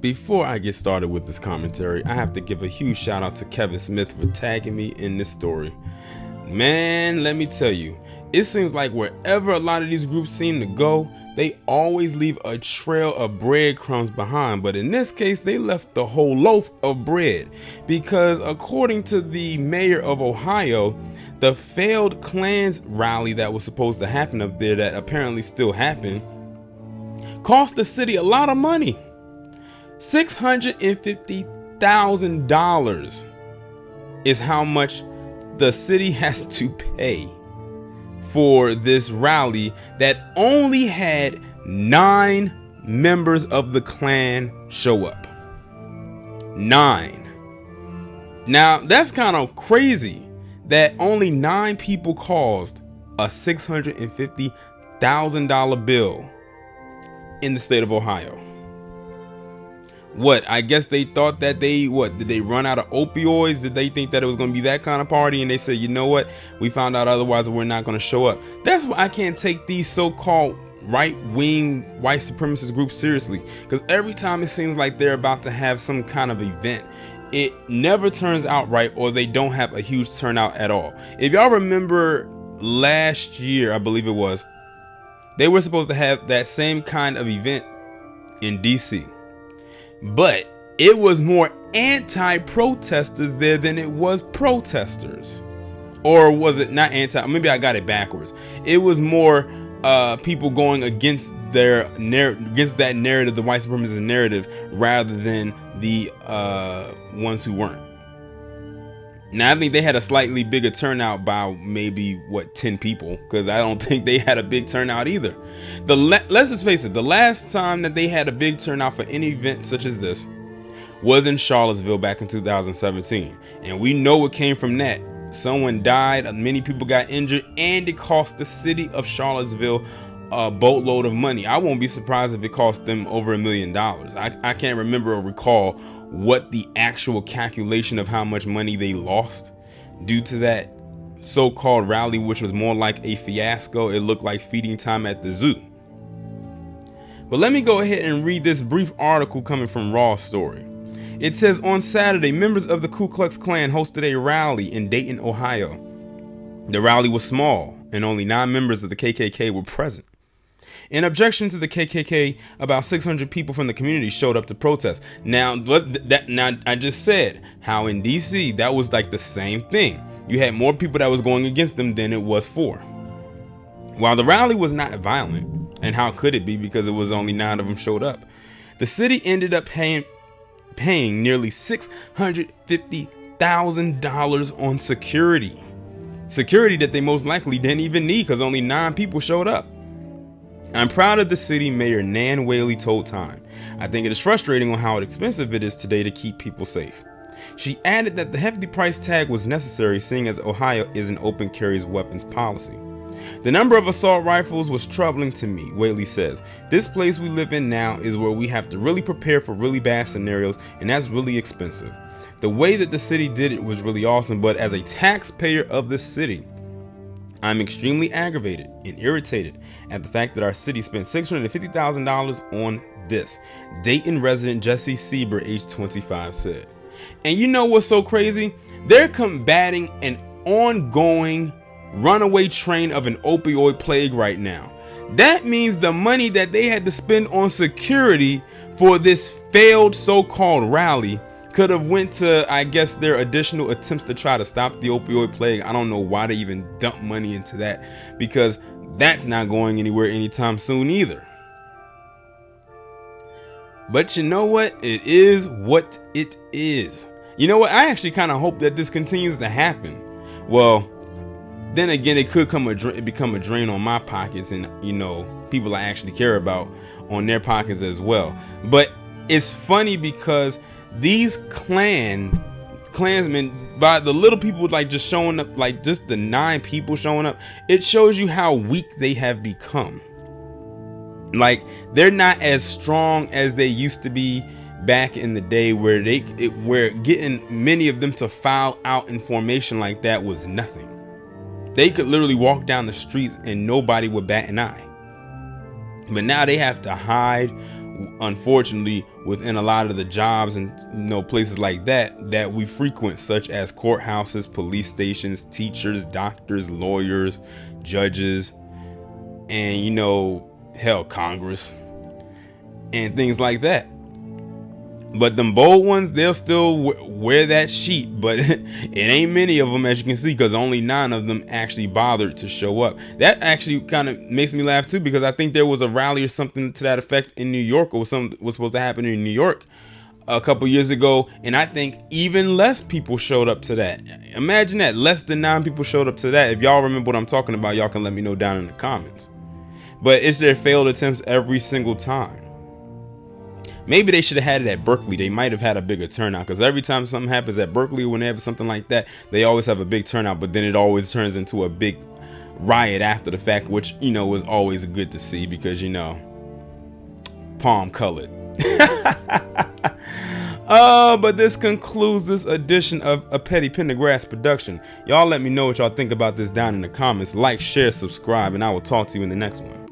Before I get started with this commentary, I have to give a huge shout out to Kevin Smith for tagging me in this story. Man, let me tell you, it seems like wherever a lot of these groups seem to go, they always leave a trail of breadcrumbs behind. But in this case, they left the whole loaf of bread, because according to the mayor of Ohio, the failed Klans rally that was supposed to happen up there, that apparently still happened, cost the city a lot of money. $650,000 is how much the city has to pay for this rally that only had 9 members of the Klan show up. 9. Now that's kind of crazy that only 9 people caused a $650,000 bill in the state of Ohio. What, I guess they thought that did they run out of opioids? Did they think that it was going to be that kind of party? And they said, you know what? We found out otherwise, we're not going to show up. That's why I can't take these so-called right-wing white supremacist groups seriously. Because every time it seems like they're about to have some kind of event, it never turns out right, or they don't have a huge turnout at all. If y'all remember last year, I believe it was, they were supposed to have that same kind of event in DC. But it was more anti-protesters there than it was protesters. Or was it not anti? Maybe I got it backwards. It was more people going against that narrative, the white supremacist narrative, rather than the ones who weren't. Now, I think they had a slightly bigger turnout by maybe 10 people, because I don't think they had a big turnout either. Let's just face it, the last time that they had a big turnout for any event such as this was in Charlottesville back in 2017, and we know what came from that. Someone died, many people got injured, and it cost the city of Charlottesville a boatload of money. I won't be surprised if it cost them over $1 million. I can't remember or recall what the actual calculation of how much money they lost due to that so-called rally, which was more like a fiasco. It looked like feeding time at the zoo. But let me go ahead and read this brief article coming from Raw Story. It says, on Saturday, members of the Ku Klux Klan hosted a rally in Dayton, Ohio. The rally was small, and only 9 members of the KKK were present. In objection to the KKK, about 600 people from the community showed up to protest. Now, I just said how in DC that was like the same thing. You had more people that was going against them than it was for. While the rally was not violent, and how could it be, because it was only 9 of them showed up, the city ended up paying nearly $650,000 on security that they most likely didn't even need, because only 9 people showed up. I'm proud of the city mayor, Nan Whaley, told Time. I think it is frustrating on how expensive it is today to keep people safe. She added that the hefty price tag was necessary, seeing as Ohio is an open carries weapons policy. The number of assault rifles was troubling to me, Whaley says. This place we live in now is where we have to really prepare for really bad scenarios, and that's really expensive. The way that the city did it was really awesome, but as a taxpayer of the city, I'm extremely aggravated and irritated at the fact that our city spent $650,000 on this, Dayton resident Jesse Sieber, age 25, said. And you know what's so crazy? They're combating an ongoing runaway train of an opioid plague right now. That means the money that they had to spend on security for this failed so-called rally could have went to, I guess, their additional attempts to try to stop the opioid plague. I don't know why they even dump money into that, because that's not going anywhere anytime soon either. But you know what? It is what it is. You know what? I actually kind of hope that this continues to happen. Well, then again, it could become a drain on my pockets, and people I actually care about on their pockets as well. But it's funny because these Klansmen, by the little people like just showing up, like just the 9 people showing up, it shows you how weak they have become. Like, they're not as strong as they used to be back in the day, where where getting many of them to file out in formation like that was nothing. They could literally walk down the streets and nobody would bat an eye. But now they have to hide unfortunately, within a lot of the jobs and places like that we frequent, such as courthouses, police stations, teachers, doctors, lawyers, judges, and hell, Congress and things like that. But them bold ones, they'll still wear that sheet, but it ain't many of them, as you can see, because only 9 of them actually bothered to show up. That actually kind of makes me laugh too, because I think there was a rally or something to that effect in New York, or something was supposed to happen in New York a couple years ago, and I think even less people showed up to that. Imagine that, less than 9 people showed up to that. If y'all remember what I'm talking about, y'all can let me know down in the comments. But it's their failed attempts every single time. Maybe they should have had it at Berkeley. They might have had a bigger turnout, because every time something happens at Berkeley, when they have something like that, they always have a big turnout, but then it always turns into a big riot after the fact, which was always good to see, because palm colored. But this concludes this edition of a Petty Pendergrass production. Y'all let me know what y'all think about this down in the comments. Like, share, subscribe, and I will talk to you in the next one.